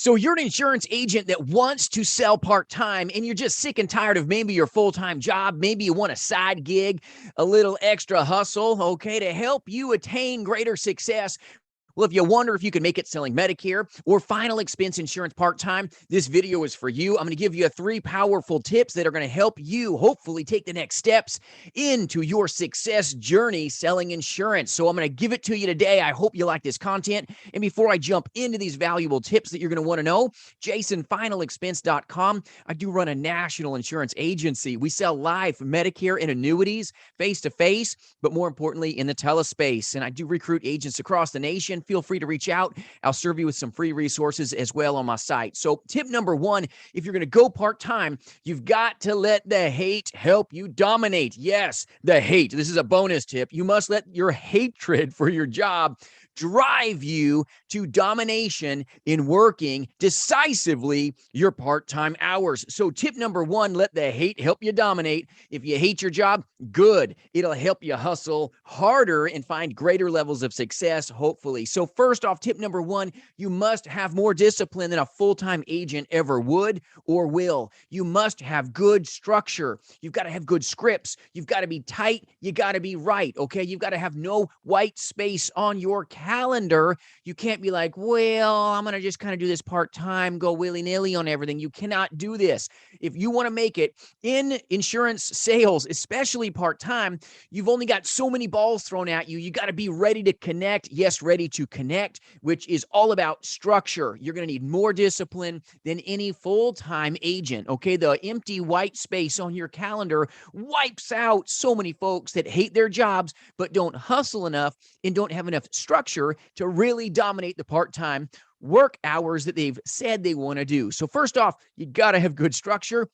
So you're an insurance agent that wants to sell part-time and you're just sick and tired of maybe your full-time job. Maybe you want a side gig, a little extra hustle, okay, to help you attain greater success. Well, if you wonder if you can make it selling Medicare or final expense insurance part-time, this video is for you. I'm going to give you 3 powerful tips that are going to help you hopefully take the next steps into your success journey selling insurance. So I'm going to give it to you today. I hope you like this content. And before I jump into these valuable tips that you're going to want to know, jasonfinalexpense.com. I do run a national insurance agency. We sell life, Medicare, and annuities face-to-face, but more importantly in the telespace. And I do recruit agents across the nation. Feel free to reach out. I'll serve you with some free resources as well on my site. So tip number 1, if you're going to go part-time, you've got to let the hate help you dominate. Yes, the hate. This is a bonus tip. You must let your hatred for your job drive you to domination in working decisively your part-time hours. So tip number 1, let the hate help you dominate. If you hate your job, good. It'll help you hustle harder and find greater levels of success, hopefully. So first off, tip number 1, you must have more discipline than a full-time agent ever would or will. You must have good structure. You've got to have good scripts. You've got to be tight. You got to be right, okay? You've got to have no white space on your calendar. You can't be like, well, I'm going to just kind of do this part-time, go willy-nilly on everything. You cannot do this. If you want to make it in insurance sales, especially part-time, you've only got so many balls thrown at you. You got to be ready to connect. Yes, ready to connect, which is all about structure. You're going to need more discipline than any full-time agent, okay? The empty white space on your calendar wipes out so many folks that hate their jobs but don't hustle enough and don't have enough structure to really dominate the part-time work hours that they've said they want to do. So first off, you got to have good structure,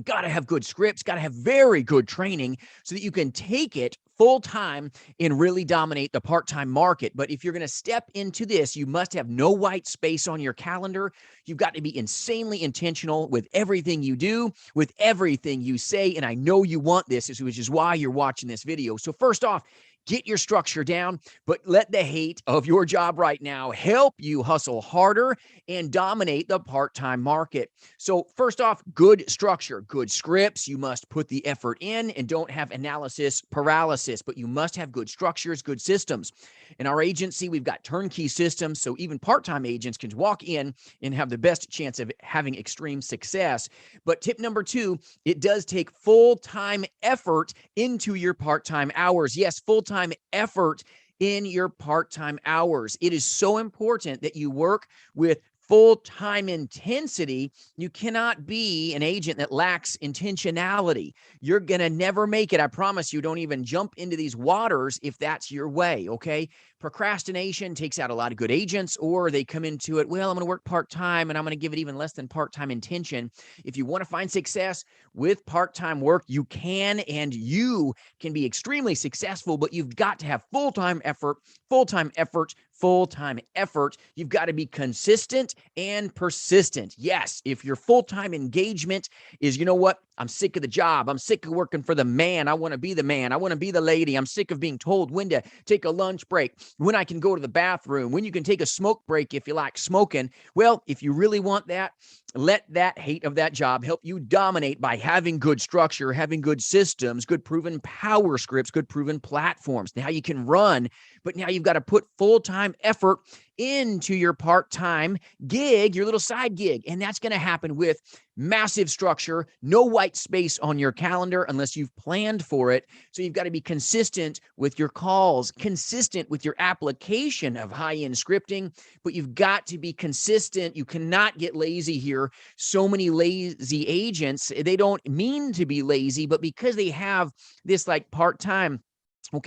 got to have good scripts, got to have very good training so that you can take it full-time and really dominate the part-time market. But if you're going to step into this, you must have no white space on your calendar. You've got to be insanely intentional with everything you do, with everything you say. And I know you want this, which is why you're watching this video. So first off, get your structure down, but let the hate of your job right now help you hustle harder and dominate the part-time market. So first off, good structure, good scripts. You must put the effort in and don't have analysis paralysis, but you must have good structures, good systems. In our agency, we've got turnkey systems, so even part-time agents can walk in and have the best chance of having extreme success. But tip number 2, it does take full-time effort into your part-time hours. Yes, full-time effort in your part-time hours. It is so important that you work with full-time intensity. You cannot be an agent that lacks intentionality. You're going to never make it. I promise you. Don't even jump into these waters if that's your way, okay? Procrastination takes out a lot of good agents, or they come into it, well, I'm going to work part-time and I'm going to give it even less than part-time intention. If you want to find success with part-time work, you can, and you can be extremely successful, but you've got to have full-time effort, full-time effort, full-time effort. You've got to be consistent and persistent. Yes, if your full-time engagement is, you know what, I'm sick of the job. I'm sick of working for the man. I want to be the man. I want to be the lady. I'm sick of being told when to take a lunch break, when I can go to the bathroom, when you can take a smoke break if you like smoking. Well, if you really want that, let that hate of that job help you dominate by having good structure, having good systems, good proven power scripts, good proven platforms. Now you can run, but now you've got to put full-time effort into your part-time gig, your little side gig. And that's going to happen with massive structure, no white space on your calendar unless you've planned for it. So you've got to be consistent with your calls, consistent with your application of high-end scripting, but you've got to be consistent. You cannot get lazy here. So many lazy agents, they don't mean to be lazy, but because they have this like part-time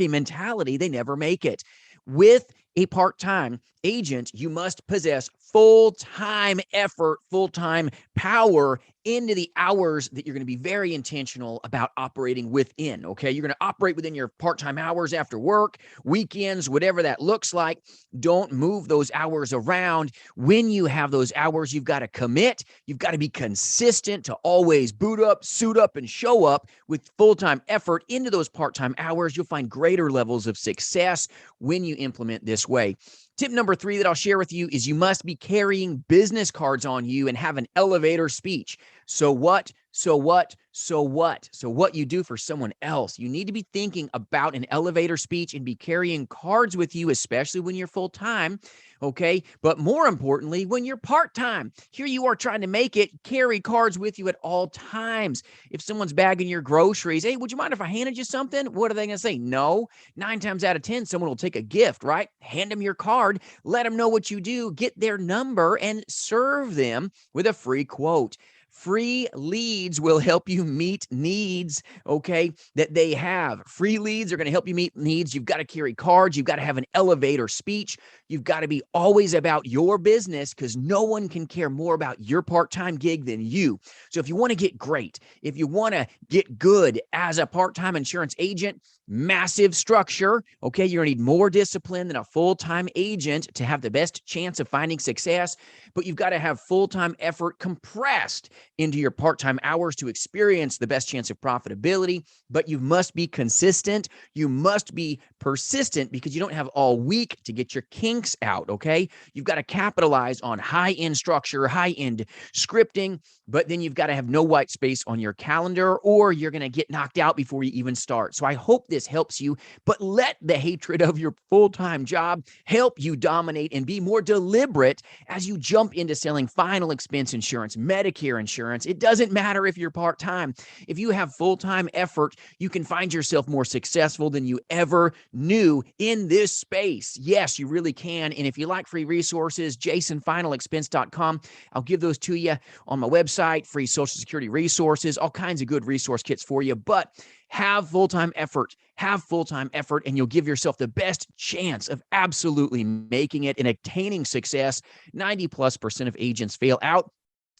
mentality, they never make it. With a part-time agent, you must possess full-time effort, full-time power into the hours that you're going to be very intentional about operating within, okay? You're going to operate within your part-time hours after work, weekends, whatever that looks like. Don't move those hours around. When you have those hours, you've got to commit. You've got to be consistent to always boot up, suit up, and show up with full-time effort into those part-time hours. You'll find greater levels of success when you implement this way. Tip number 3 that I'll share with you is you must be carrying business cards on you and have an elevator speech. So what? So what? So what? So what you do for someone else. You need to be thinking about an elevator speech and be carrying cards with you, especially when you're full time. Okay. But more importantly, when you're part time, here you are trying to make it, carry cards with you at all times. If someone's bagging your groceries, hey, would you mind if I handed you something? What are they going to say? No. 9 times out of 10, someone will take a gift, right? Hand them your card, let them know what you do, get their number, and serve them with a free quote. Free leads will help you meet needs, okay, that they have. Free leads are going to help you meet needs. You've got to carry cards. You've got to have an elevator speech. You've got to be always about your business because no one can care more about your part-time gig than you. So if you want to get great, if you want to get good as a part-time insurance agent, massive structure, okay, you're going to need more discipline than a full-time agent to have the best chance of finding success, but you've got to have full-time effort compressed into your part-time hours to experience the best chance of profitability. But you must be consistent. You must be persistent because you don't have all week to get your kinks out, okay? You've got to capitalize on high-end structure, high-end scripting, but then you've got to have no white space on your calendar or you're going to get knocked out before you even start. So I hope this helps you, but let the hatred of your full-time job help you dominate and be more deliberate as you jump into selling final expense insurance, Medicare insurance. It doesn't matter if you're part-time. If you have full-time effort, you can find yourself more successful than you ever knew in this space. Yes, you really can. And if you like free resources, jasonfinalexpense.com. I'll give those to you on my website, free Social Security resources, all kinds of good resource kits for you. But have full-time effort, and you'll give yourself the best chance of absolutely making it and attaining success. 90+% of agents fail out.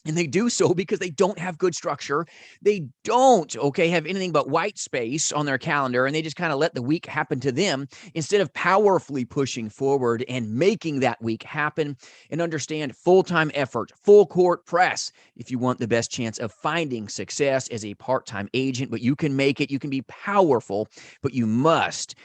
And they do so because they don't have good structure. They don't, okay, have anything but white space on their calendar, and they just kind of let the week happen to them instead of powerfully pushing forward and making that week happen. And understand full-time effort, full court press if you want the best chance of finding success as a part-time agent. But you can make it. You can be powerful, but you must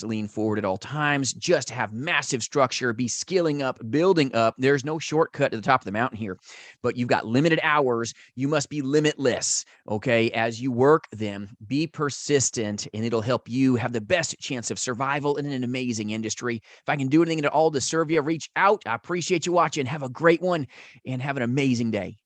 lean forward at all times. Just have massive structure, be skilling up, building up. There's no shortcut to the top of the mountain here, but you've got limited hours. You must be limitless, okay? As you work them, be persistent, and it'll help you have the best chance of survival in an amazing industry. If I can do anything at all to serve you, reach out. I appreciate you watching. Have a great one, and have an amazing day.